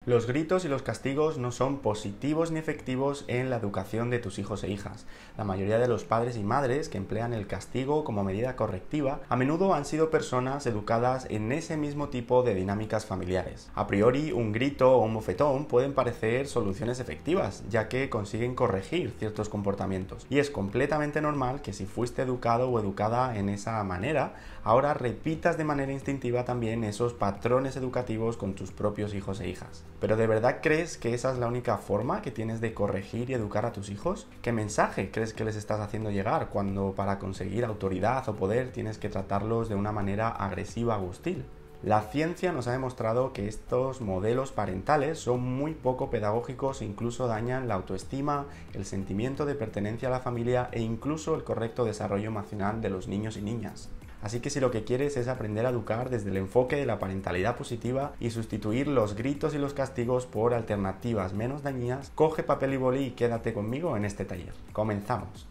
Los gritos y los castigos no son positivos ni efectivos en la educación de tus hijos e hijas. La mayoría de los padres y madres que emplean el castigo como medida correctiva a menudo han sido personas educadas en ese mismo tipo de dinámicas familiares. A priori, un grito o un bofetón pueden parecer soluciones efectivas, ya que consiguen corregir ciertos comportamientos. Y es completamente normal que si fuiste educado o educada en esa manera, ahora repitas de manera instintiva también esos patrones educativos con tus propios hijos e hijas. ¿Pero de verdad crees que esa es la única forma que tienes de corregir y educar a tus hijos? ¿Qué mensaje crees que les estás haciendo llegar cuando para conseguir autoridad o poder tienes que tratarlos de una manera agresiva o hostil? La ciencia nos ha demostrado que estos modelos parentales son muy poco pedagógicos e incluso dañan la autoestima, el sentimiento de pertenencia a la familia e incluso el correcto desarrollo emocional de los niños y niñas. Así que si lo que quieres es aprender a educar desde el enfoque de la parentalidad positiva y sustituir los gritos y los castigos por alternativas menos dañinas, coge papel y boli y quédate conmigo en este taller. ¡Comenzamos!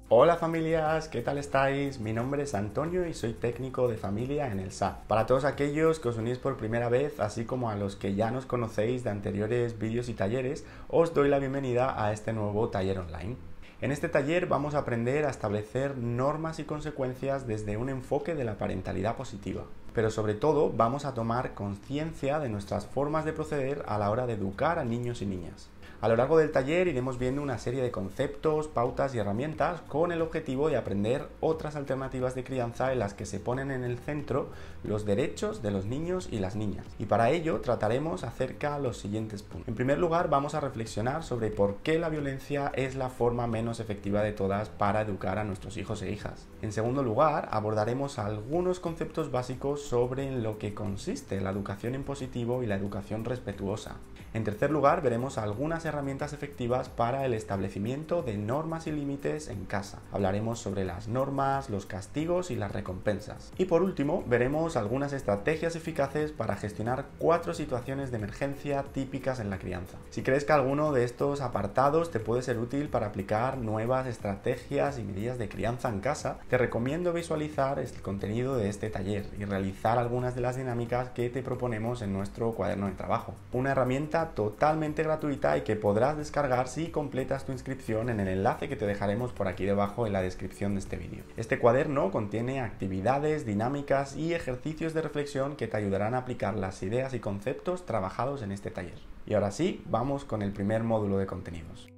Hola familias, ¿qué tal estáis? Mi nombre es Antonio y soy técnico de familia en el SAT. Para todos aquellos que os unís por primera vez, así como a los que ya nos conocéis de anteriores vídeos y talleres, os doy la bienvenida a este nuevo taller online. En este taller vamos a aprender a establecer normas y consecuencias desde un enfoque de la parentalidad positiva. Pero sobre todo vamos a tomar conciencia de nuestras formas de proceder a la hora de educar a niños y niñas. A lo largo del taller iremos viendo una serie de conceptos, pautas y herramientas con el objetivo de aprender otras alternativas de crianza en las que se ponen en el centro los derechos de los niños y las niñas. Y para ello trataremos acerca de los siguientes puntos. En primer lugar, vamos a reflexionar sobre por qué la violencia es la forma menos efectiva de todas para educar a nuestros hijos e hijas. En segundo lugar, abordaremos algunos conceptos básicos sobre en lo que consiste la educación en positivo y la educación respetuosa. En tercer lugar, veremos algunas herramientas efectivas para el establecimiento de normas y límites en casa. Hablaremos sobre las normas, los castigos y las recompensas. Y por último, veremos algunas estrategias eficaces para gestionar 4 situaciones de emergencia típicas en la crianza. Si crees que alguno de estos apartados te puede ser útil para aplicar nuevas estrategias y medidas de crianza en casa, te recomiendo visualizar el contenido de este taller y realizar algunas de las dinámicas que te proponemos en nuestro cuaderno de trabajo. Una herramienta totalmente gratuita y que podrás descargar si completas tu inscripción en el enlace que te dejaremos por aquí debajo en la descripción de este vídeo. Este cuaderno contiene actividades, dinámicas y ejercicios de reflexión que te ayudarán a aplicar las ideas y conceptos trabajados en este taller. Y ahora sí, vamos con el primer módulo de contenidos.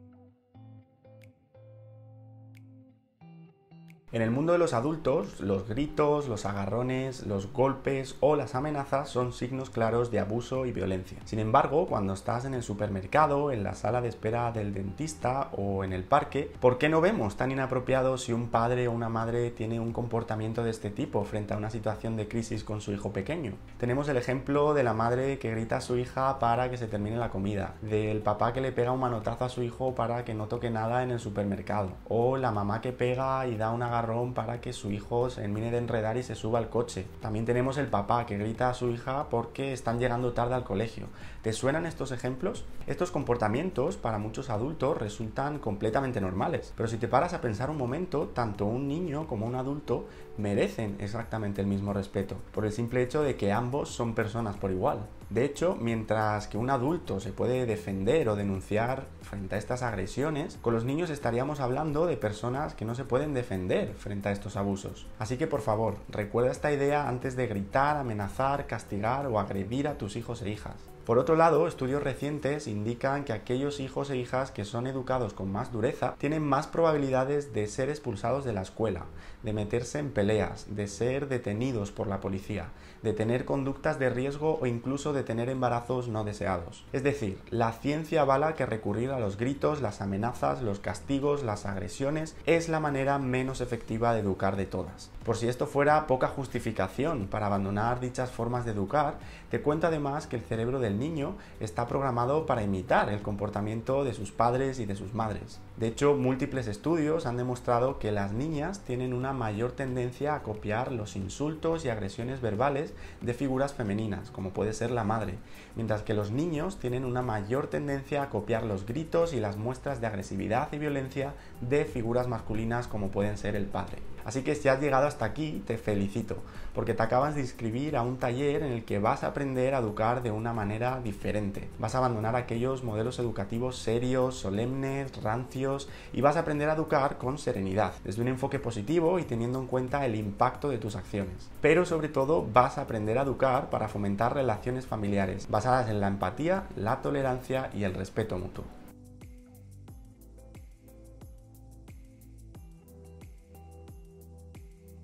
En el mundo de los adultos, los gritos, los agarrones, los golpes o las amenazas son signos claros de abuso y violencia. Sin embargo, cuando estás en el supermercado, en la sala de espera del dentista o en el parque, ¿por qué no vemos tan inapropiado si un padre o una madre tiene un comportamiento de este tipo frente a una situación de crisis con su hijo pequeño? Tenemos el ejemplo de la madre que grita a su hija para que se termine la comida, del papá que le pega un manotazo a su hijo para que no toque nada en el supermercado, o la mamá que pega y da un agarrón para que su hijo se termine de enredar y se suba al coche. También tenemos el papá que grita a su hija porque están llegando tarde al colegio. ¿Te suenan estos ejemplos? Estos comportamientos para muchos adultos resultan completamente normales, pero si te paras a pensar un momento, tanto un niño como un adulto merecen exactamente el mismo respeto, por el simple hecho de que ambos son personas por igual. De hecho, mientras que un adulto se puede defender o denunciar frente a estas agresiones, con los niños estaríamos hablando de personas que no se pueden defender frente a estos abusos. Así que por favor, recuerda esta idea antes de gritar, amenazar, castigar o agredir a tus hijos e hijas. Por otro lado, estudios recientes indican que aquellos hijos e hijas que son educados con más dureza tienen más probabilidades de ser expulsados de la escuela, de meterse en peleas, de ser detenidos por la policía, de tener conductas de riesgo o incluso de tener embarazos no deseados. Es decir, la ciencia avala que recurrir a los gritos, las amenazas, los castigos, las agresiones es la manera menos efectiva de educar de todas. Por si esto fuera poca justificación para abandonar dichas formas de educar, te cuento además que el cerebro del niño está programado para imitar el comportamiento de sus padres y de sus madres. De hecho, múltiples estudios han demostrado que las niñas tienen una mayor tendencia a copiar los insultos y agresiones verbales de figuras femeninas, como puede ser la madre, mientras que los niños tienen una mayor tendencia a copiar los gritos y las muestras de agresividad y violencia de figuras masculinas, como pueden ser el padre. Así que si has llegado hasta aquí, te felicito, porque te acabas de inscribir a un taller en el que vas a aprender a educar de una manera diferente. Vas a abandonar aquellos modelos educativos serios, solemnes, rancios, y vas a aprender a educar con serenidad, desde un enfoque positivo y teniendo en cuenta el impacto de tus acciones. Pero sobre todo vas a aprender a educar para fomentar relaciones familiares, basadas en la empatía, la tolerancia y el respeto mutuo.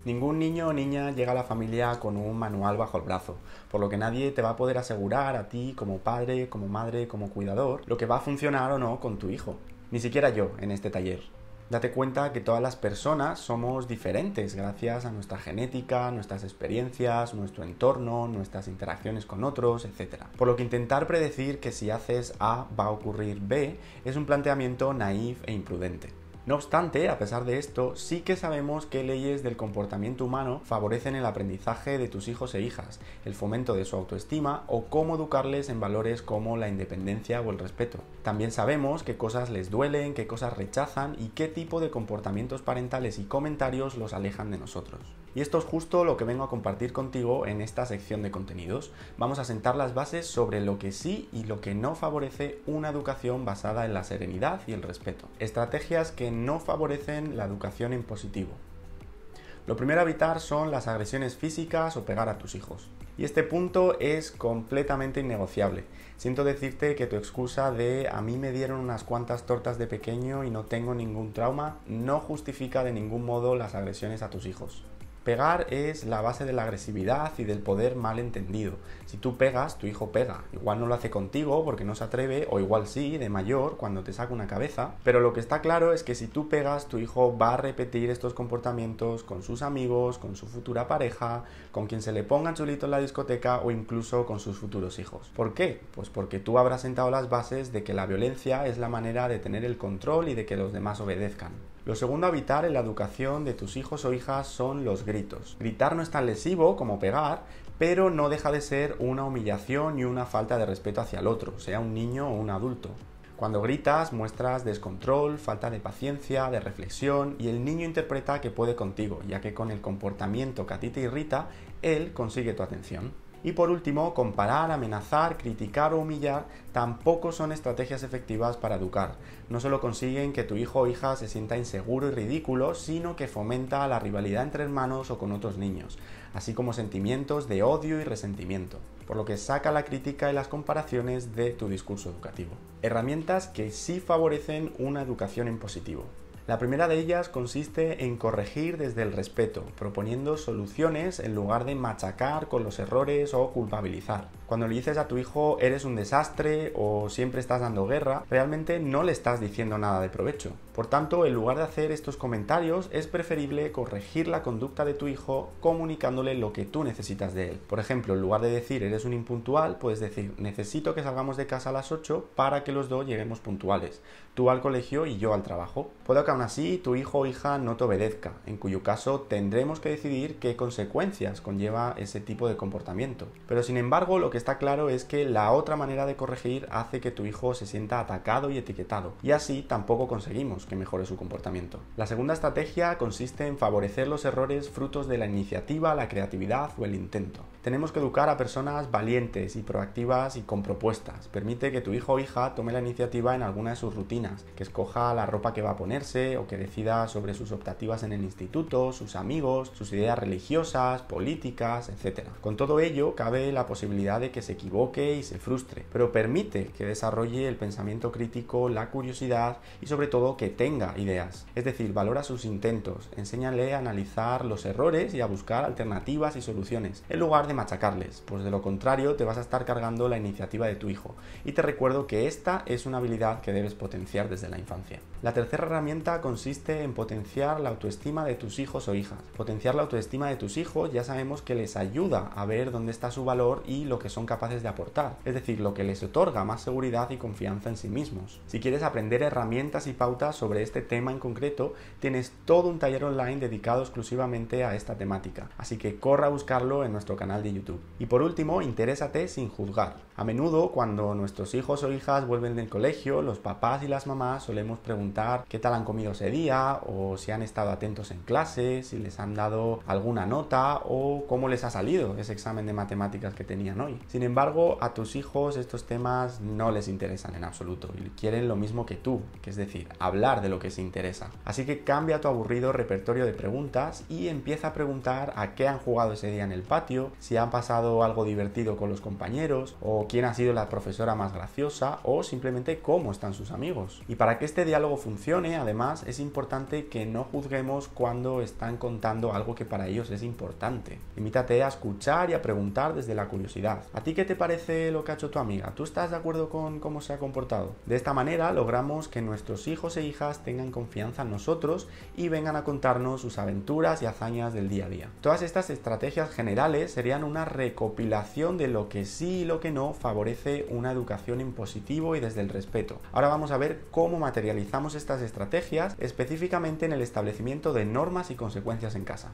Ningún niño o niña llega a la familia con un manual bajo el brazo, por lo que nadie te va a poder asegurar a ti como padre, como madre, como cuidador, lo que va a funcionar o no con tu hijo. Ni siquiera yo en este taller. Date cuenta que todas las personas somos diferentes gracias a nuestra genética, nuestras experiencias, nuestro entorno, nuestras interacciones con otros, etc. Por lo que intentar predecir que si haces A va a ocurrir B es un planteamiento naif e imprudente. No obstante, a pesar de esto, sí que sabemos qué leyes del comportamiento humano favorecen el aprendizaje de tus hijos e hijas, el fomento de su autoestima o cómo educarles en valores como la independencia o el respeto. También sabemos qué cosas les duelen, qué cosas rechazan y qué tipo de comportamientos parentales y comentarios los alejan de nosotros. Y esto es justo lo que vengo a compartir contigo en esta sección de contenidos. Vamos a sentar las bases sobre lo que sí y lo que no favorece una educación basada en la serenidad y el respeto. Estrategias que no favorecen la educación en positivo. Lo primero a evitar son las agresiones físicas o pegar a tus hijos. Y este punto es completamente innegociable. Siento decirte que tu excusa de a mí me dieron unas cuantas tortas de pequeño y no tengo ningún trauma no justifica de ningún modo las agresiones a tus hijos. Pegar es la base de la agresividad y del poder mal entendido. Si tú pegas, tu hijo pega. Igual no lo hace contigo porque no se atreve, o igual sí, de mayor, cuando te saca una cabeza. Pero lo que está claro es que si tú pegas, tu hijo va a repetir estos comportamientos con sus amigos, con su futura pareja, con quien se le ponga chulito en la discoteca o incluso con sus futuros hijos. ¿Por qué? Pues porque tú habrás sentado las bases de que la violencia es la manera de tener el control y de que los demás obedezcan. Lo segundo a evitar en la educación de tus hijos o hijas son los gritos. Gritar no es tan lesivo como pegar, pero no deja de ser una humillación y una falta de respeto hacia el otro, sea un niño o un adulto. Cuando gritas muestras descontrol, falta de paciencia, de reflexión y el niño interpreta que puede contigo, ya que con el comportamiento que a ti te irrita, él consigue tu atención. Y por último, comparar, amenazar, criticar o humillar tampoco son estrategias efectivas para educar. No solo consiguen que tu hijo o hija se sienta inseguro y ridículo, sino que fomenta la rivalidad entre hermanos o con otros niños, así como sentimientos de odio y resentimiento, por lo que saca la crítica y las comparaciones de tu discurso educativo. Herramientas que sí favorecen una educación en positivo. La primera de ellas consiste en corregir desde el respeto, proponiendo soluciones en lugar de machacar con los errores o culpabilizar. Cuando le dices a tu hijo eres un desastre o siempre estás dando guerra, realmente no le estás diciendo nada de provecho. Por tanto, en lugar de hacer estos comentarios, es preferible corregir la conducta de tu hijo comunicándole lo que tú necesitas de él. Por ejemplo, en lugar de decir eres un impuntual, puedes decir necesito que salgamos de casa a las 8 para que los dos lleguemos puntuales. Tú al colegio y yo al trabajo. Puede que aún así tu hijo o hija no te obedezca, en cuyo caso tendremos que decidir qué consecuencias conlleva ese tipo de comportamiento. Pero sin embargo, lo que está claro es que la otra manera de corregir hace que tu hijo se sienta atacado y etiquetado, y así tampoco conseguimos que mejore su comportamiento. La segunda estrategia consiste en favorecer los errores frutos de la iniciativa, la creatividad o el intento. Tenemos que educar a personas valientes y proactivas y con propuestas. Permite que tu hijo o hija tome la iniciativa en alguna de sus rutinas, que escoja la ropa que va a ponerse o que decida sobre sus optativas en el instituto, sus amigos, sus ideas religiosas, políticas, etc. Con todo ello, cabe la posibilidad de que se equivoque y se frustre, pero permite que desarrolle el pensamiento crítico, la curiosidad y sobre todo que tenga ideas. Es decir, valora sus intentos, enséñale a analizar los errores y a buscar alternativas y soluciones, en lugar de machacarles, pues de lo contrario te vas a estar cargando la iniciativa de tu hijo. Y te recuerdo que esta es una habilidad que debes potenciar desde la infancia. La tercera herramienta consiste en potenciar la autoestima de tus hijos o hijas. Potenciar la autoestima de tus hijos ya sabemos que les ayuda a ver dónde está su valor y lo que son capaces de aportar, es decir, lo que les otorga más seguridad y confianza en sí mismos. Si quieres aprender herramientas y pautas sobre este tema en concreto, tienes todo un taller online dedicado exclusivamente a esta temática, así que corre a buscarlo en nuestro canal canal de YouTube. Y por último, interésate sin juzgar. A menudo, cuando nuestros hijos o hijas vuelven del colegio, los papás y las mamás solemos preguntar qué tal han comido ese día, o si han estado atentos en clase, si les han dado alguna nota o cómo les ha salido ese examen de matemáticas que tenían hoy. Sin embargo, a tus hijos estos temas no les interesan en absoluto y quieren lo mismo que tú, que es decir, hablar de lo que se interesa. Así que cambia tu aburrido repertorio de preguntas y empieza a preguntar a qué han jugado ese día en el patio, si han pasado algo divertido con los compañeros, o quién ha sido la profesora más graciosa, o simplemente cómo están sus amigos. Y para que este diálogo funcione, además, es importante que no juzguemos cuando están contando algo que para ellos es importante. Limítate a escuchar y a preguntar desde la curiosidad. ¿A ti qué te parece lo que ha hecho tu amiga? ¿Tú estás de acuerdo con cómo se ha comportado? De esta manera logramos que nuestros hijos e hijas tengan confianza en nosotros y vengan a contarnos sus aventuras y hazañas del día a día. Todas estas estrategias generales serían una recopilación de lo que sí y lo que no favorece una educación en positivo y desde el respeto. Ahora vamos a ver cómo materializamos estas estrategias específicamente en el establecimiento de normas y consecuencias en casa.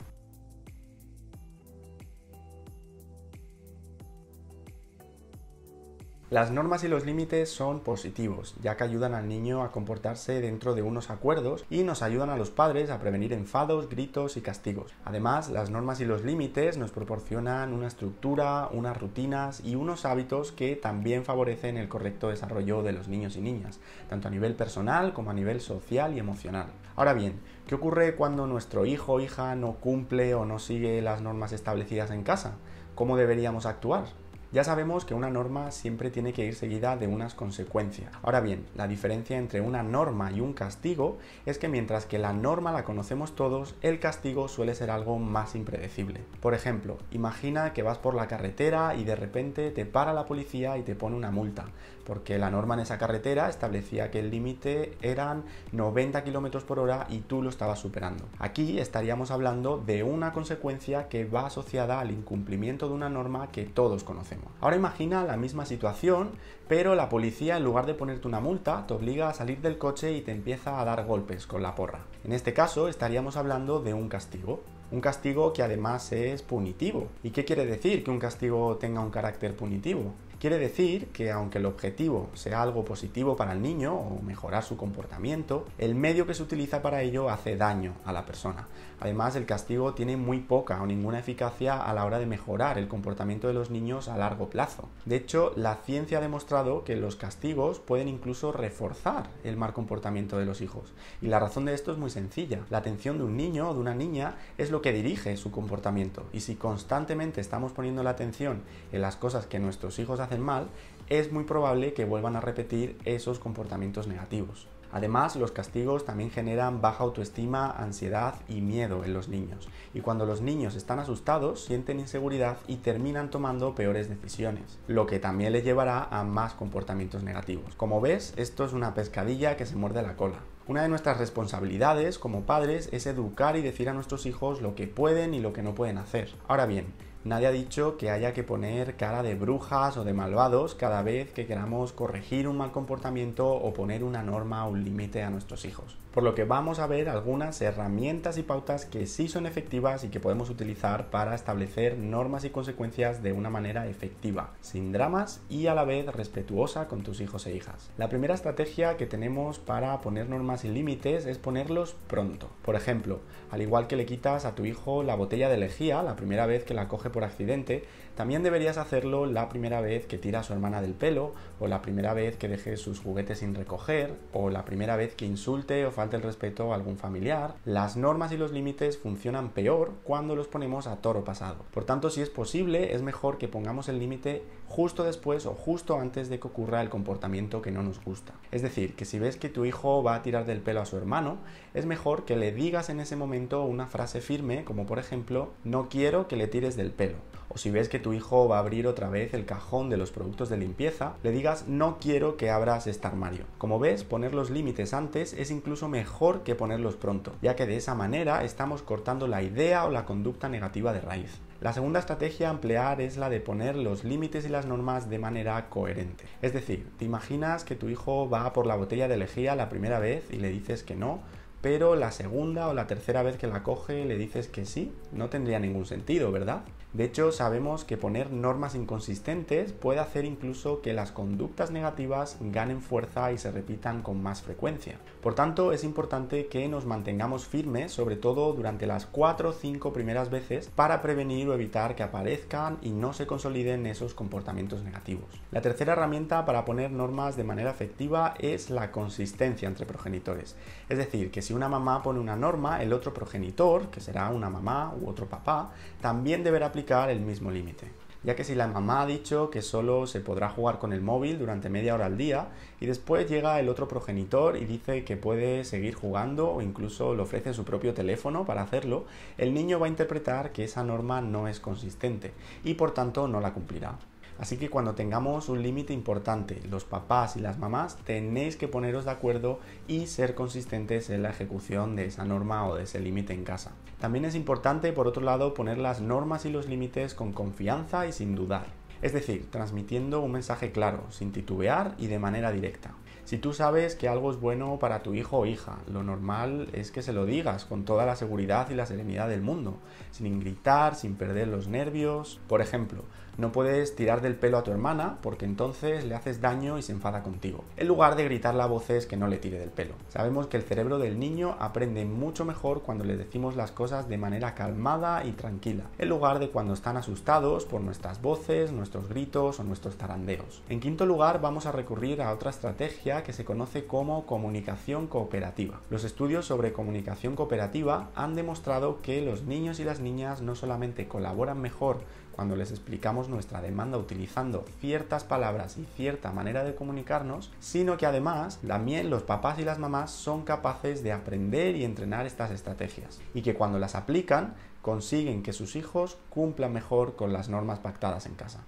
Las normas y los límites son positivos, ya que ayudan al niño a comportarse dentro de unos acuerdos y nos ayudan a los padres a prevenir enfados, gritos y castigos. Además, las normas y los límites nos proporcionan una estructura, unas rutinas y unos hábitos que también favorecen el correcto desarrollo de los niños y niñas, tanto a nivel personal como a nivel social y emocional. Ahora bien, ¿qué ocurre cuando nuestro hijo o hija no cumple o no sigue las normas establecidas en casa? ¿Cómo deberíamos actuar? Ya sabemos que una norma siempre tiene que ir seguida de unas consecuencias. Ahora bien, la diferencia entre una norma y un castigo es que mientras que la norma la conocemos todos, el castigo suele ser algo más impredecible. Por ejemplo, imagina que vas por la carretera y de repente te para la policía y te pone una multa, porque la norma en esa carretera establecía que el límite eran 90 km por hora y tú lo estabas superando. Aquí estaríamos hablando de una consecuencia que va asociada al incumplimiento de una norma que todos conocemos. Ahora imagina la misma situación, pero la policía, en lugar de ponerte una multa, te obliga a salir del coche y te empieza a dar golpes con la porra. En este caso estaríamos hablando de un castigo. Un castigo que además es punitivo. ¿Y qué quiere decir que un castigo tenga un carácter punitivo? Quiere decir que aunque el objetivo sea algo positivo para el niño o mejorar su comportamiento, el medio que se utiliza para ello hace daño a la persona. Además, el castigo tiene muy poca o ninguna eficacia a la hora de mejorar el comportamiento de los niños a largo plazo. De hecho, la ciencia ha demostrado que los castigos pueden incluso reforzar el mal comportamiento de los hijos. Y la razón de esto es muy sencilla. La atención de un niño o de una niña es lo que dirige su comportamiento. Y si constantemente estamos poniendo la atención en las cosas que nuestros hijos hacen mal, es muy probable que vuelvan a repetir esos comportamientos negativos. Además, los castigos también generan baja autoestima, ansiedad y miedo en los niños. Y cuando los niños están asustados, sienten inseguridad y terminan tomando peores decisiones, lo que también les llevará a más comportamientos negativos. Como ves, esto es una pescadilla que se muerde la cola. Una de nuestras responsabilidades como padres es educar y decir a nuestros hijos lo que pueden y lo que no pueden hacer. Ahora bien, nadie ha dicho que haya que poner cara de brujas o de malvados cada vez que queramos corregir un mal comportamiento o poner una norma o un límite a nuestros hijos. Por lo que vamos a ver algunas herramientas y pautas que sí son efectivas y que podemos utilizar para establecer normas y consecuencias de una manera efectiva, sin dramas y a la vez respetuosa con tus hijos e hijas. La primera estrategia que tenemos para poner normas y límites es ponerlos pronto. Por ejemplo, al igual que le quitas a tu hijo la botella de lejía la primera vez que la coge por accidente, también deberías hacerlo la primera vez que tira a su hermana del pelo, o la primera vez que deje sus juguetes sin recoger, o la primera vez que insulte o falte el respeto a algún familiar. Las normas y los límites funcionan peor cuando los ponemos a toro pasado. Por tanto, si es posible, es mejor que pongamos el límite justo después o justo antes de que ocurra el comportamiento que no nos gusta. Es decir, que si ves que tu hijo va a tirar del pelo a su hermano, es mejor que le digas en ese momento una frase firme, como por ejemplo, no quiero que le tires del pelo. O si ves que tu hijo va a abrir otra vez el cajón de los productos de limpieza, le digas no quiero que abras este armario. Como ves, poner los límites antes es incluso mejor que ponerlos pronto, ya que de esa manera estamos cortando la idea o la conducta negativa de raíz. La segunda estrategia a emplear es la de poner los límites y las normas de manera coherente. Es decir, te imaginas que tu hijo va por la botella de lejía la primera vez y le dices que no, pero la segunda o la tercera vez que la coge le dices que sí. No tendría ningún sentido, ¿verdad? De hecho, sabemos que poner normas inconsistentes puede hacer incluso que las conductas negativas ganen fuerza y se repitan con más frecuencia. Por tanto, es importante que nos mantengamos firmes, sobre todo durante las 4 o 5 primeras veces, para prevenir o evitar que aparezcan y no se consoliden esos comportamientos negativos. La tercera herramienta para poner normas de manera efectiva es la consistencia entre progenitores. Es decir, que si una mamá pone una norma, el otro progenitor, que será una mamá u otro papá, también deberá aplicar el mismo límite. Ya que si la mamá ha dicho que solo se podrá jugar con el móvil durante media hora al día y después llega el otro progenitor y dice que puede seguir jugando o incluso le ofrece su propio teléfono para hacerlo, el niño va a interpretar que esa norma no es consistente y por tanto no la cumplirá. Así que cuando tengamos un límite importante, los papás y las mamás tenéis que poneros de acuerdo y ser consistentes en la ejecución de esa norma o de ese límite en casa. También es importante, por otro lado, poner las normas y los límites con confianza y sin dudar. Es decir, transmitiendo un mensaje claro, sin titubear y de manera directa. Si tú sabes que algo es bueno para tu hijo o hija, lo normal es que se lo digas con toda la seguridad y la serenidad del mundo, sin gritar, sin perder los nervios. Por ejemplo, no puedes tirar del pelo a tu hermana porque entonces le haces daño y se enfada contigo, en lugar de gritarle a voces que no le tire del pelo. Sabemos que el cerebro del niño aprende mucho mejor cuando le decimos las cosas de manera calmada y tranquila, en lugar de cuando están asustados por nuestras voces, nuestros gritos o nuestros tarandeos. En quinto lugar, vamos a recurrir a otra estrategia que se conoce como comunicación cooperativa. Los estudios sobre comunicación cooperativa han demostrado que los niños y las niñas no solamente colaboran mejor cuando les explicamos nuestra demanda utilizando ciertas palabras y cierta manera de comunicarnos, sino que además también los papás y las mamás son capaces de aprender y entrenar estas estrategias y que cuando las aplican consiguen que sus hijos cumplan mejor con las normas pactadas en casa.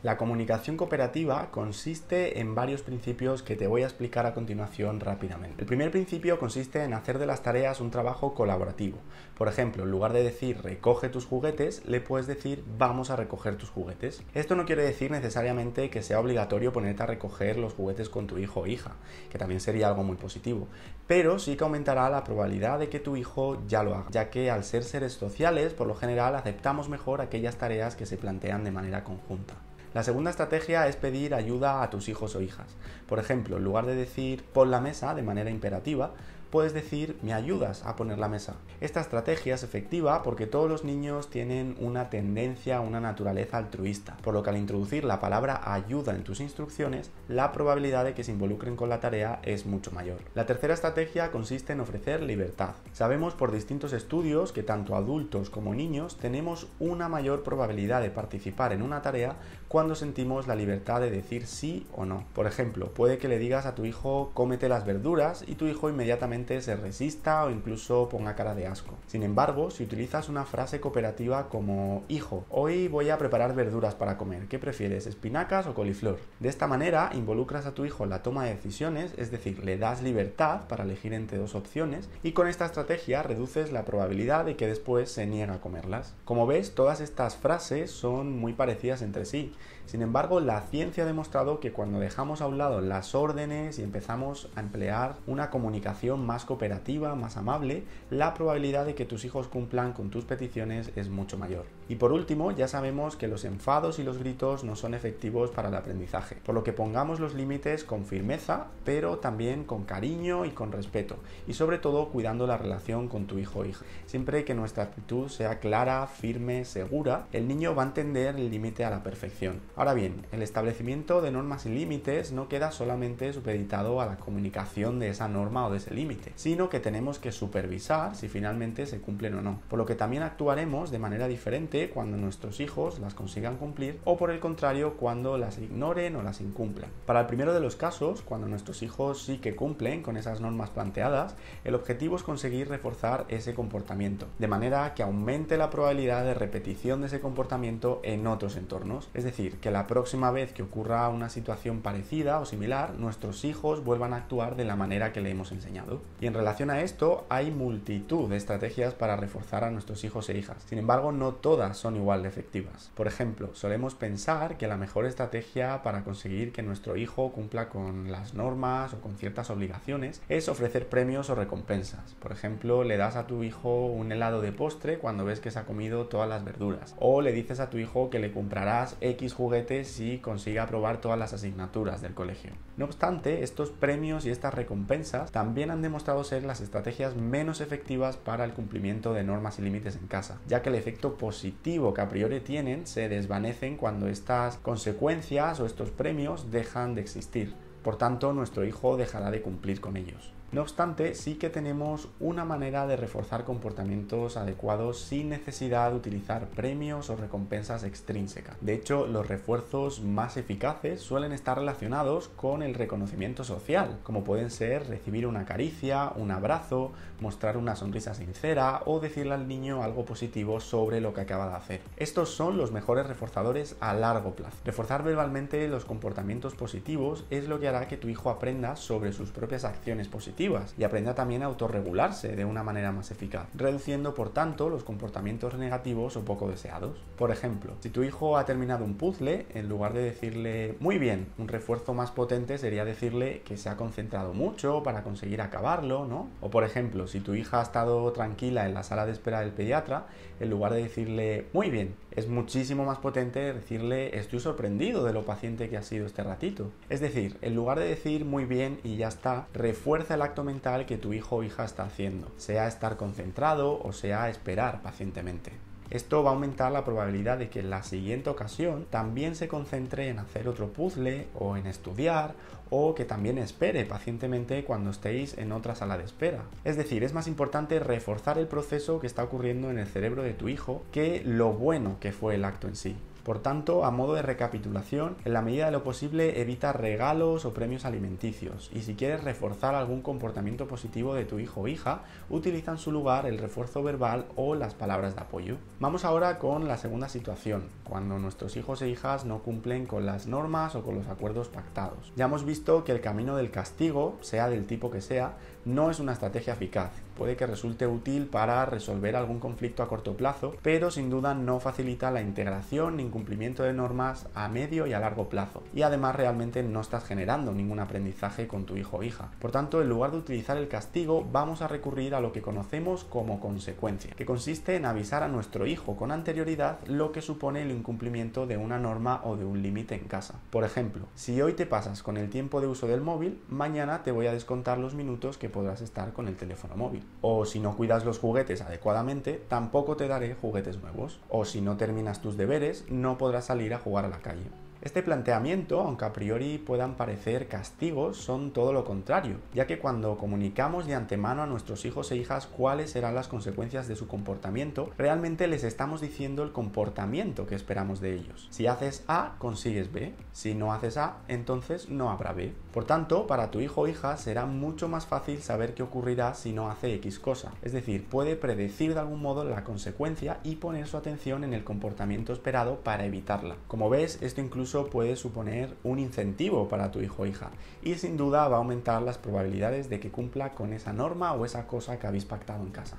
La comunicación cooperativa consiste en varios principios que te voy a explicar a continuación rápidamente. El primer principio consiste en hacer de las tareas un trabajo colaborativo. Por ejemplo, en lugar de decir recoge tus juguetes, le puedes decir vamos a recoger tus juguetes. Esto no quiere decir necesariamente que sea obligatorio ponerte a recoger los juguetes con tu hijo o hija, que también sería algo muy positivo, pero sí que aumentará la probabilidad de que tu hijo ya lo haga, ya que al ser seres sociales, por lo general aceptamos mejor aquellas tareas que se plantean de manera conjunta. La segunda estrategia es pedir ayuda a tus hijos o hijas. Por ejemplo, en lugar de decir pon la mesa de manera imperativa, puedes decir me ayudas a poner la mesa. Esta estrategia es efectiva porque todos los niños tienen una tendencia, una naturaleza altruista, por lo que al introducir la palabra ayuda en tus instrucciones, la probabilidad de que se involucren con la tarea es mucho mayor. La tercera estrategia consiste en ofrecer libertad. Sabemos por distintos estudios que tanto adultos como niños tenemos una mayor probabilidad de participar en una tarea cuando sentimos la libertad de decir sí o no. Por ejemplo, puede que le digas a tu hijo cómete las verduras y tu hijo inmediatamente se resista o incluso ponga cara de asco. Sin embargo, si utilizas una frase cooperativa como hijo, hoy voy a preparar verduras para comer, ¿qué prefieres, espinacas o coliflor? De esta manera involucras a tu hijo en la toma de decisiones, es decir, le das libertad para elegir entre dos opciones y con esta estrategia reduces la probabilidad de que después se niegue a comerlas. Como ves, todas estas frases son muy parecidas entre sí. Sin embargo, la ciencia ha demostrado que cuando dejamos a un lado las órdenes y empezamos a emplear una comunicación más cooperativa, más amable, la probabilidad de que tus hijos cumplan con tus peticiones es mucho mayor. Y por último, ya sabemos que los enfados y los gritos no son efectivos para el aprendizaje, por lo que pongamos los límites con firmeza, pero también con cariño y con respeto, y sobre todo cuidando la relación con tu hijo o hija. Siempre que nuestra actitud sea clara, firme, segura, el niño va a entender el límite a la perfección. Ahora bien, el establecimiento de normas y límites no queda solamente supeditado a la comunicación de esa norma o de ese límite, sino que tenemos que supervisar si finalmente se cumplen o no, por lo que también actuaremos de manera diferente cuando nuestros hijos las consigan cumplir o por el contrario cuando las ignoren o las incumplan. Para el primero de los casos, cuando nuestros hijos sí que cumplen con esas normas planteadas, el objetivo es conseguir reforzar ese comportamiento, de manera que aumente la probabilidad de repetición de ese comportamiento en otros entornos, es decir, que la próxima vez que ocurra una situación parecida o similar, nuestros hijos vuelvan a actuar de la manera que le hemos enseñado. Y en relación a esto, hay multitud de estrategias para reforzar a nuestros hijos e hijas. Sin embargo, no todas todas son igual de efectivas. Por ejemplo, solemos pensar que la mejor estrategia para conseguir que nuestro hijo cumpla con las normas o con ciertas obligaciones es ofrecer premios o recompensas. Por ejemplo, le das a tu hijo un helado de postre cuando ves que se ha comido todas las verduras, o le dices a tu hijo que le comprarás X juguetes si consigue aprobar todas las asignaturas del colegio. No obstante, estos premios y estas recompensas también han demostrado ser las estrategias menos efectivas para el cumplimiento de normas y límites en casa, ya que el efecto positivo que a priori tienen se desvanecen cuando estas consecuencias o estos premios dejan de existir. Por tanto, nuestro hijo dejará de cumplir con ellos. No obstante, sí que tenemos una manera de reforzar comportamientos adecuados sin necesidad de utilizar premios o recompensas extrínsecas. De hecho, los refuerzos más eficaces suelen estar relacionados con el reconocimiento social, como pueden ser recibir una caricia, un abrazo, mostrar una sonrisa sincera o decirle al niño algo positivo sobre lo que acaba de hacer. Estos son los mejores reforzadores a largo plazo. Reforzar verbalmente los comportamientos positivos es lo que hará que tu hijo aprenda sobre sus propias acciones positivas y aprenda también a autorregularse de una manera más eficaz, reduciendo por tanto los comportamientos negativos o poco deseados. Por ejemplo, si tu hijo ha terminado un puzzle, en lugar de decirle muy bien, un refuerzo más potente sería decirle que se ha concentrado mucho para conseguir acabarlo, ¿no? O por ejemplo, si tu hija ha estado tranquila en la sala de espera del pediatra, en lugar de decirle muy bien, es muchísimo más potente decirle estoy sorprendido de lo paciente que ha sido este ratito. Es decir, en lugar de decir muy bien y ya está, refuerza el acto mental que tu hijo o hija está haciendo, sea estar concentrado o sea esperar pacientemente. Esto va a aumentar la probabilidad de que en la siguiente ocasión también se concentre en hacer otro puzzle o en estudiar, o que también espere pacientemente cuando estéis en otra sala de espera. Es decir, es más importante reforzar el proceso que está ocurriendo en el cerebro de tu hijo que lo bueno que fue el acto en sí. Por tanto, a modo de recapitulación, en la medida de lo posible evita regalos o premios alimenticios, y si quieres reforzar algún comportamiento positivo de tu hijo o hija, utiliza en su lugar el refuerzo verbal o las palabras de apoyo. Vamos ahora con la segunda situación, cuando nuestros hijos e hijas no cumplen con las normas o con los acuerdos pactados. Ya hemos visto que el camino del castigo, sea del tipo que sea, no es una estrategia eficaz. Puede que resulte útil para resolver algún conflicto a corto plazo, pero sin duda no facilita la integración ni cumplimiento de normas a medio y a largo plazo. Y además realmente no estás generando ningún aprendizaje con tu hijo o hija. Por tanto, en lugar de utilizar el castigo, vamos a recurrir a lo que conocemos como consecuencia, que consiste en avisar a nuestro hijo con anterioridad lo que supone el incumplimiento de una norma o de un límite en casa. Por ejemplo, si hoy te pasas con el tiempo de uso del móvil, mañana te voy a descontar los minutos que podrás estar con el teléfono móvil. O si no cuidas los juguetes adecuadamente, tampoco te daré juguetes nuevos. O si no terminas tus deberes, no podrás salir a jugar a la calle. Este planteamiento, aunque a priori puedan parecer castigos, son todo lo contrario, ya que cuando comunicamos de antemano a nuestros hijos e hijas cuáles serán las consecuencias de su comportamiento, realmente les estamos diciendo el comportamiento que esperamos de ellos. Si haces A, consigues B. Si no haces A, entonces no habrá B. Por tanto, para tu hijo o hija será mucho más fácil saber qué ocurrirá si no hace X cosa. Es decir, puede predecir de algún modo la consecuencia y poner su atención en el comportamiento esperado para evitarla. Como ves, esto incluso puede suponer un incentivo para tu hijo o hija y sin duda va a aumentar las probabilidades de que cumpla con esa norma o esa cosa que habéis pactado en casa.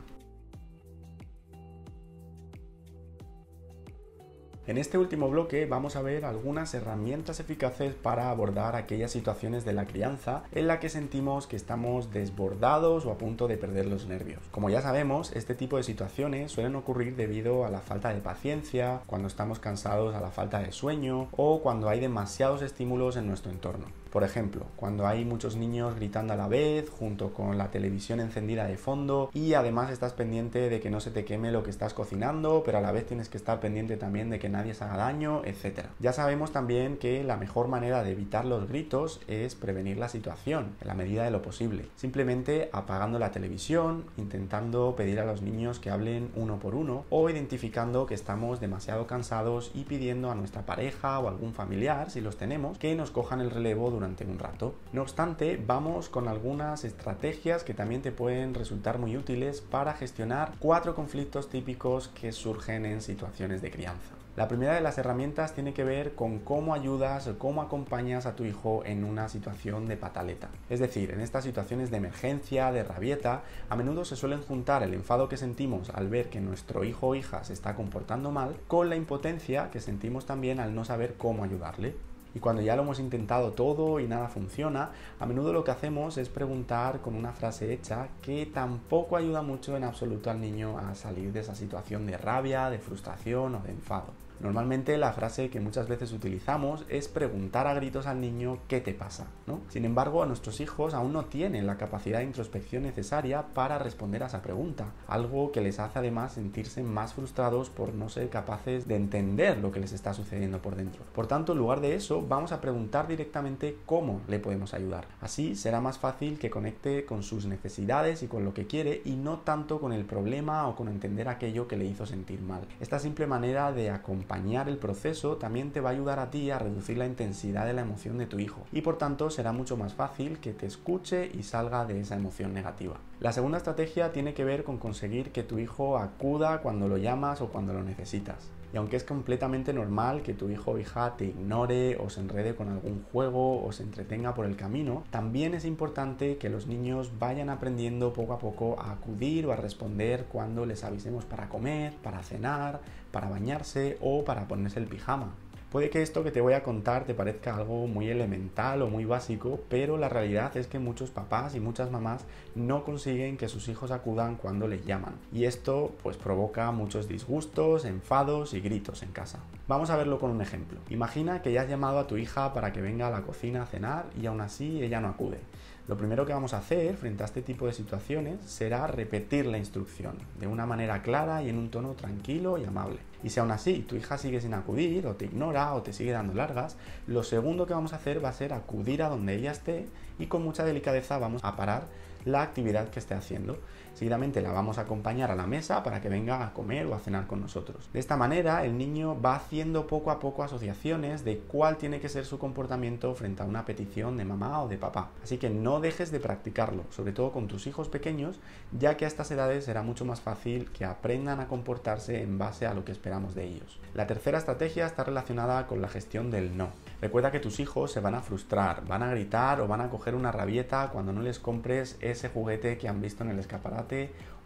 En este último bloque vamos a ver algunas herramientas eficaces para abordar aquellas situaciones de la crianza en la que sentimos que estamos desbordados o a punto de perder los nervios. Como ya sabemos, este tipo de situaciones suelen ocurrir debido a la falta de paciencia, cuando estamos cansados a la falta de sueño o cuando hay demasiados estímulos en nuestro entorno. Por ejemplo, cuando hay muchos niños gritando a la vez, junto con la televisión encendida de fondo y además estás pendiente de que no se te queme lo que estás cocinando, pero a la vez tienes que estar pendiente también de que nadie se haga daño, etc. Ya sabemos también que la mejor manera de evitar los gritos es prevenir la situación, en la medida de lo posible. Simplemente apagando la televisión, intentando pedir a los niños que hablen uno por uno o identificando que estamos demasiado cansados y pidiendo a nuestra pareja o algún familiar, si los tenemos, que nos cojan el relevo durante durante un rato. No obstante, vamos con algunas estrategias que también te pueden resultar muy útiles para gestionar 4 conflictos típicos que surgen en situaciones de crianza. La primera de las herramientas tiene que ver con cómo ayudas o cómo acompañas a tu hijo en una situación de pataleta. Es decir, en estas situaciones de emergencia, de rabieta, a menudo se suelen juntar el enfado que sentimos al ver que nuestro hijo o hija se está comportando mal con la impotencia que sentimos también al no saber cómo ayudarle. Y cuando ya lo hemos intentado todo y nada funciona, a menudo lo que hacemos es preguntar con una frase hecha que tampoco ayuda mucho en absoluto al niño a salir de esa situación de rabia, de frustración o de enfado. Normalmente la frase que muchas veces utilizamos es preguntar a gritos al niño ¿qué te pasa?, ¿no? Sin embargo, nuestros hijos aún no tienen la capacidad de introspección necesaria para responder a esa pregunta, algo que les hace además sentirse más frustrados por no ser capaces de entender lo que les está sucediendo por dentro. Por tanto, en lugar de eso, vamos a preguntar directamente cómo le podemos ayudar. Así será más fácil que conecte con sus necesidades y con lo que quiere y no tanto con el problema o con entender aquello que le hizo sentir mal. Esta simple manera de acompañar el proceso también te va a ayudar a ti a reducir la intensidad de la emoción de tu hijo y por tanto será mucho más fácil que te escuche y salga de esa emoción negativa. La segunda estrategia tiene que ver con conseguir que tu hijo acuda cuando lo llamas o cuando lo necesitas. Y aunque es completamente normal que tu hijo o hija te ignore o se enrede con algún juego o se entretenga por el camino, también es importante que los niños vayan aprendiendo poco a poco a acudir o a responder cuando les avisemos para comer, para cenar, para bañarse o para ponerse el pijama. Puede que esto que te voy a contar te parezca algo muy elemental o muy básico, pero la realidad es que muchos papás y muchas mamás no consiguen que sus hijos acudan cuando les llaman. Y esto pues provoca muchos disgustos, enfados y gritos en casa. Vamos a verlo con un ejemplo. Imagina que ya has llamado a tu hija para que venga a la cocina a cenar y aún así ella no acude. Lo primero que vamos a hacer frente a este tipo de situaciones será repetir la instrucción de una manera clara y en un tono tranquilo y amable. Y si aún así tu hija sigue sin acudir o te ignora o te sigue dando largas, lo segundo que vamos a hacer va a ser acudir a donde ella esté y con mucha delicadeza vamos a parar la actividad que esté haciendo. Seguidamente la vamos a acompañar a la mesa para que venga a comer o a cenar con nosotros. De esta manera el niño va haciendo poco a poco asociaciones de cuál tiene que ser su comportamiento frente a una petición de mamá o de papá. Así que no dejes de practicarlo, sobre todo con tus hijos pequeños, ya que a estas edades será mucho más fácil que aprendan a comportarse en base a lo que esperamos de ellos. La tercera estrategia está relacionada con la gestión del no. Recuerda que tus hijos se van a frustrar, van a gritar o van a coger una rabieta cuando no les compres ese juguete que han visto en el escaparate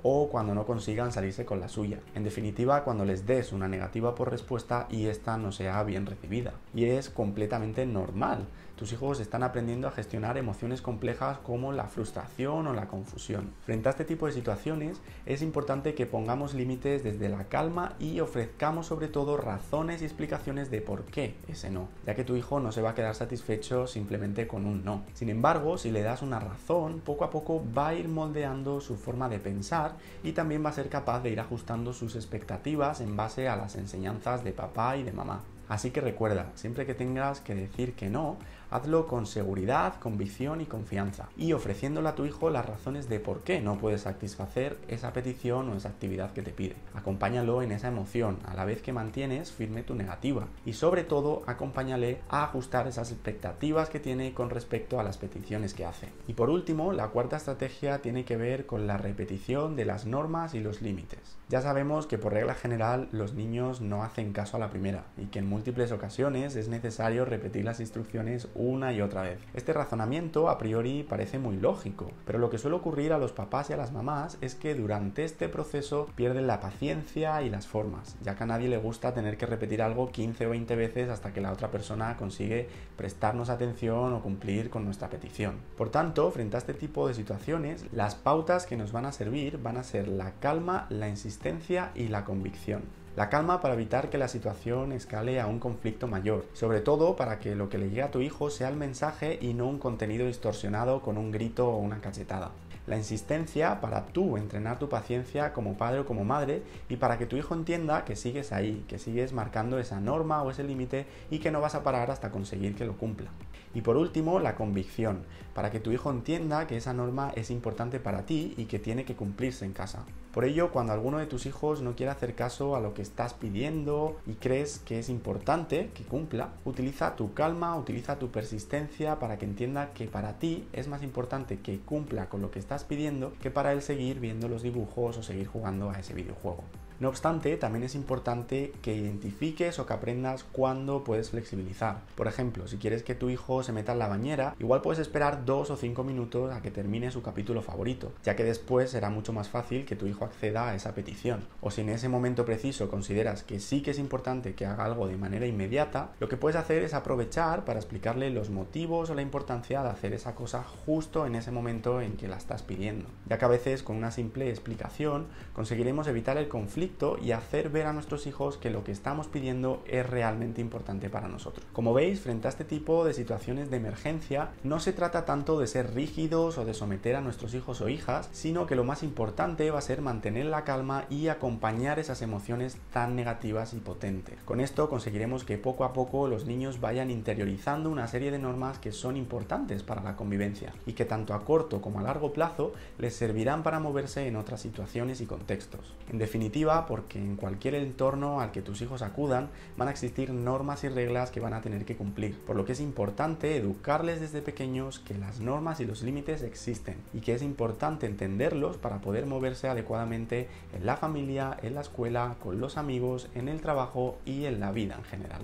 o cuando no consigan salirse con la suya. En definitiva, cuando les des una negativa por respuesta y esta no sea bien recibida. Y es completamente normal. Tus hijos están aprendiendo a gestionar emociones complejas como la frustración o la confusión. Frente a este tipo de situaciones, es importante que pongamos límites desde la calma y ofrezcamos sobre todo razones y explicaciones de por qué ese no, ya que tu hijo no se va a quedar satisfecho simplemente con un no. Sin embargo, si le das una razón, poco a poco va a ir moldeando su forma de pensar y también va a ser capaz de ir ajustando sus expectativas en base a las enseñanzas de papá y de mamá. Así que recuerda, siempre que tengas que decir que no, hazlo con seguridad, convicción y confianza, y ofreciéndole a tu hijo las razones de por qué no puedes satisfacer esa petición o esa actividad que te pide. Acompáñalo en esa emoción, a la vez que mantienes firme tu negativa, y sobre todo, acompáñale a ajustar esas expectativas que tiene con respecto a las peticiones que hace. Y por último, la cuarta estrategia tiene que ver con la repetición de las normas y los límites. Ya sabemos que por regla general los niños no hacen caso a la primera, y que en múltiples ocasiones es necesario repetir las instrucciones una y otra vez. Este razonamiento a priori parece muy lógico, pero lo que suele ocurrir a los papás y a las mamás es que durante este proceso pierden la paciencia y las formas, ya que a nadie le gusta tener que repetir algo 15 o 20 veces hasta que la otra persona consigue prestarnos atención o cumplir con nuestra petición. Por tanto, frente a este tipo de situaciones, las pautas que nos van a servir van a ser la calma, la insistencia y la convicción. La calma para evitar que la situación escale a un conflicto mayor, sobre todo para que lo que le llegue a tu hijo sea el mensaje y no un contenido distorsionado con un grito o una cachetada. La insistencia para tú entrenar tu paciencia como padre o como madre y para que tu hijo entienda que sigues ahí, que sigues marcando esa norma o ese límite y que no vas a parar hasta conseguir que lo cumpla. Y por último, la convicción, para que tu hijo entienda que esa norma es importante para ti y que tiene que cumplirse en casa. Por ello, cuando alguno de tus hijos no quiere hacer caso a lo que estás pidiendo y crees que es importante que cumpla, utiliza tu calma, utiliza tu persistencia para que entienda que para ti es más importante que cumpla con lo que estás pidiendo que para él seguir viendo los dibujos o seguir jugando a ese videojuego. No obstante, también es importante que identifiques o que aprendas cuándo puedes flexibilizar. Por ejemplo, si quieres que tu hijo se meta en la bañera, igual puedes esperar 2 o 5 minutos a que termine su capítulo favorito, ya que después será mucho más fácil que tu hijo acceda a esa petición. O si en ese momento preciso consideras que sí que es importante que haga algo de manera inmediata, lo que puedes hacer es aprovechar para explicarle los motivos o la importancia de hacer esa cosa justo en ese momento en que la estás pidiendo, ya que a veces con una simple explicación conseguiremos evitar el conflicto y hacer ver a nuestros hijos que lo que estamos pidiendo es realmente importante para nosotros. Como veis, frente a este tipo de situaciones de emergencia, no se trata tanto de ser rígidos o de someter a nuestros hijos o hijas, sino que lo más importante va a ser mantener la calma y acompañar esas emociones tan negativas y potentes. Con esto conseguiremos que poco a poco los niños vayan interiorizando una serie de normas que son importantes para la convivencia y que tanto a corto como a largo plazo les servirán para moverse en otras situaciones y contextos. En definitiva, porque en cualquier entorno al que tus hijos acudan van a existir normas y reglas que van a tener que cumplir, por lo que es importante educarles desde pequeños que las normas y los límites existen y que es importante entenderlos para poder moverse adecuadamente en la familia, en la escuela, con los amigos, en el trabajo y en la vida en general.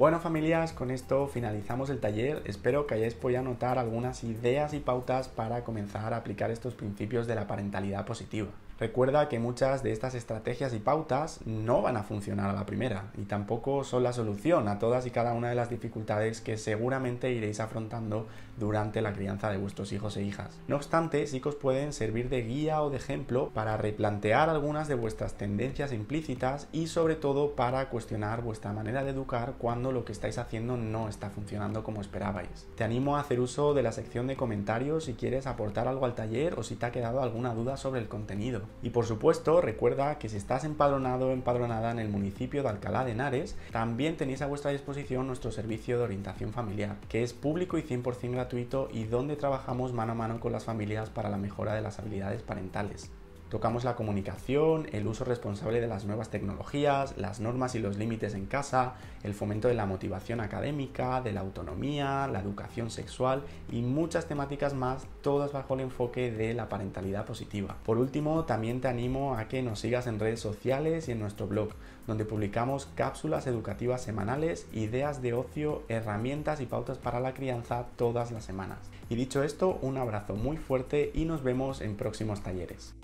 Bueno, familias, con esto finalizamos el taller. Espero que hayáis podido anotar algunas ideas y pautas para comenzar a aplicar estos principios de la parentalidad positiva. Recuerda que muchas de estas estrategias y pautas no van a funcionar a la primera y tampoco son la solución a todas y cada una de las dificultades que seguramente iréis afrontando durante la crianza de vuestros hijos e hijas. No obstante, sí que os pueden servir de guía o de ejemplo para replantear algunas de vuestras tendencias implícitas y sobre todo para cuestionar vuestra manera de educar cuando lo que estáis haciendo no está funcionando como esperabais. Te animo a hacer uso de la sección de comentarios si quieres aportar algo al taller o si te ha quedado alguna duda sobre el contenido. Y por supuesto, recuerda que si estás empadronado o empadronada en el municipio de Alcalá de Henares, también tenéis a vuestra disposición nuestro servicio de orientación familiar, que es público y 100% gratuito y donde trabajamos mano a mano con las familias para la mejora de las habilidades parentales. Tocamos la comunicación, el uso responsable de las nuevas tecnologías, las normas y los límites en casa, el fomento de la motivación académica, de la autonomía, la educación sexual y muchas temáticas más, todas bajo el enfoque de la parentalidad positiva. Por último, también te animo a que nos sigas en redes sociales y en nuestro blog, donde publicamos cápsulas educativas semanales, ideas de ocio, herramientas y pautas para la crianza todas las semanas. Y dicho esto, un abrazo muy fuerte y nos vemos en próximos talleres.